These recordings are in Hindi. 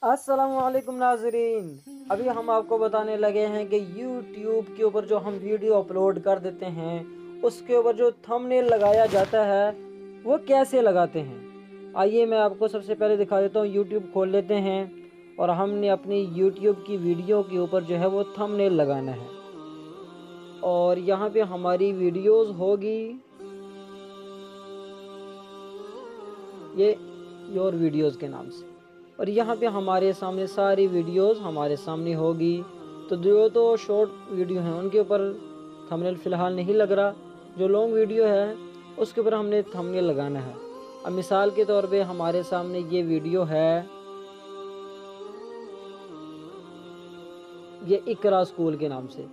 अस्सलामुअलैकुम नाजरीन। अभी हम आपको बताने लगे हैं कि YouTube के ऊपर जो हम वीडियो अपलोड कर देते हैं उसके ऊपर जो थंबनेल लगाया जाता है वो कैसे लगाते हैं। आइए मैं आपको सबसे पहले दिखा देता हूँ। YouTube खोल लेते हैं और हमने अपनी YouTube की वीडियो के ऊपर जो है वो थंबनेल लगाना है। और यहाँ पे हमारी वीडियोस होगी ये योर वीडियोस के नाम से, और यहाँ पे हमारे सामने सारी वीडियोस हमारे सामने होगी। तो जो तो शॉर्ट वीडियो हैं उनके ऊपर थंबनेल फ़िलहाल नहीं लग रहा, जो लॉन्ग वीडियो है उसके ऊपर हमने थंबनेल लगाना है। अब मिसाल के तौर पे हमारे सामने ये वीडियो है, ये इकरा स्कूल के नाम से।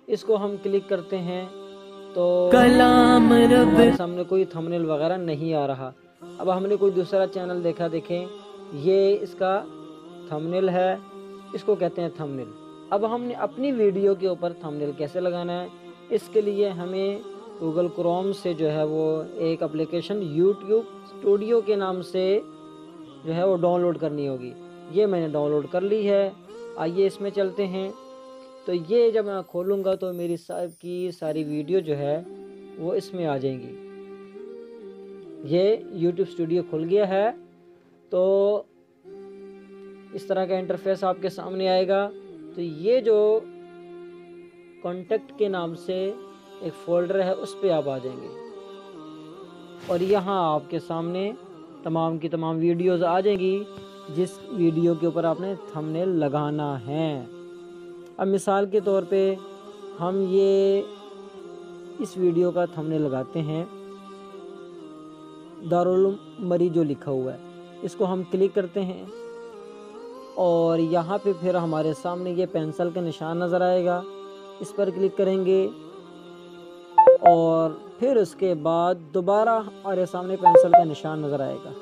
इसको हम क्लिक करते हैं तो कलाम रब हमारे सामने कोई थंबनेल वगैरह नहीं आ रहा। अब हमने कोई दूसरा चैनल देखा, देखें ये इसका थंबनेल है, इसको कहते हैं थंबनेल। अब हमने अपनी वीडियो के ऊपर थंबनेल कैसे लगाना है, इसके लिए हमें गूगल क्रोम से जो है वो एक एप्लीकेशन YouTube स्टूडियो के नाम से जो है वो डाउनलोड करनी होगी। ये मैंने डाउनलोड कर ली है। आइए इसमें चलते हैं। तो ये जब मैं खोलूँगा तो मेरी सारी वीडियो जो है वो इसमें आ जाएंगी। ये YouTube स्टूडियो खुल गया है। तो इस तरह का इंटरफेस आपके सामने आएगा। तो ये जो कॉन्टेक्ट के नाम से एक फ़ोल्डर है उस पर आप आ जाएंगे और यहाँ आपके सामने तमाम की तमाम वीडियोस आ जाएंगी जिस वीडियो के ऊपर आपने थंबनेल लगाना है। अब मिसाल के तौर पे हम ये इस वीडियो का थंबनेल लगाते हैं, दारुल उलूम मरी जो लिखा हुआ है, इसको हम क्लिक करते हैं और यहाँ पे फिर हमारे सामने ये पेंसिल का निशान नज़र आएगा, इस पर क्लिक करेंगे और फिर उसके बाद दोबारा हमारे सामने पेंसिल का निशान नज़र आएगा,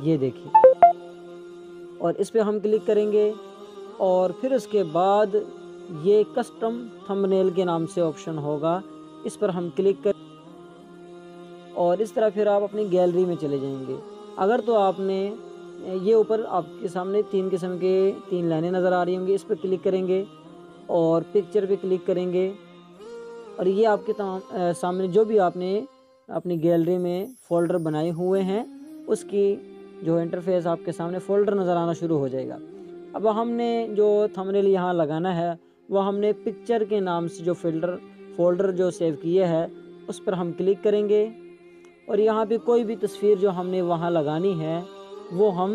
ये देखिए, और इस पर हम क्लिक करेंगे और फिर उसके बाद ये कस्टम थंबनेल के नाम से ऑप्शन होगा, इस पर हम क्लिक कर और इस तरह फिर आप अपनी गैलरी में चले जाएंगे। अगर तो आपने ये ऊपर आपके सामने 3 किस्म के 3 लाइनें नज़र आ रही होंगी, इस पर क्लिक करेंगे और पिक्चर पे क्लिक करेंगे और ये आपके सामने जो भी आपने अपनी गैलरी में फ़ोल्डर बनाए हुए हैं उसकी जो इंटरफेस आपके सामने फ़ोल्डर नज़र आना शुरू हो जाएगा। अब हमने जो थंबनेल यहाँ लगाना है वो हमने पिक्चर के नाम से जो फ़ोल्डर जो सेव किए है उस पर हम क्लिक करेंगे और यहाँ पे कोई भी तस्वीर जो हमने वहाँ लगानी है वो हम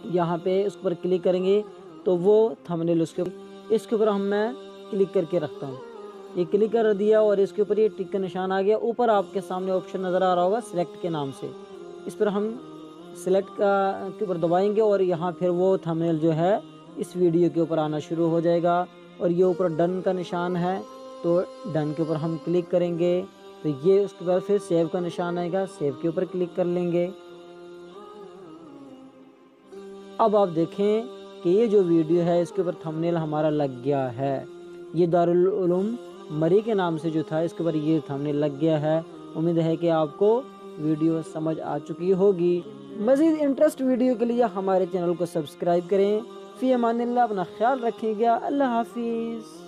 यहाँ पे उस पर क्लिक करेंगे तो वो थंबनेल इसके ऊपर मैं क्लिक करके रखता हूँ। ये क्लिक कर दिया और इसके ऊपर ये टिक का निशान आ गया। ऊपर आपके सामने ऑप्शन नज़र आ रहा होगा सिलेक्ट के नाम से, इस पर हम सिलेक्ट के ऊपर दबाएंगे और यहाँ फिर वो थंबनेल जो है इस वीडियो के ऊपर आना शुरू हो जाएगा। और ये ऊपर डन का निशान है तो डन के ऊपर हम क्लिक करेंगे तो ये उसके बाद फिर सेव का निशान आएगा, सेव के ऊपर क्लिक कर लेंगे। अब आप देखें कि ये जो वीडियो है इसके ऊपर थंबनेल हमारा लग गया है। ये दारुल उलूम मरी के नाम से जो था इसके ऊपर ये थंबनेल लग गया है। उम्मीद है कि आपको वीडियो समझ आ चुकी होगी। मज़ीद इंटरेस्ट वीडियो के लिए हमारे चैनल को सब्सक्राइब करें। फ़ी अमानिल्लाह, अपना ख्याल रखिएगा। अल्लाह हाफिज़।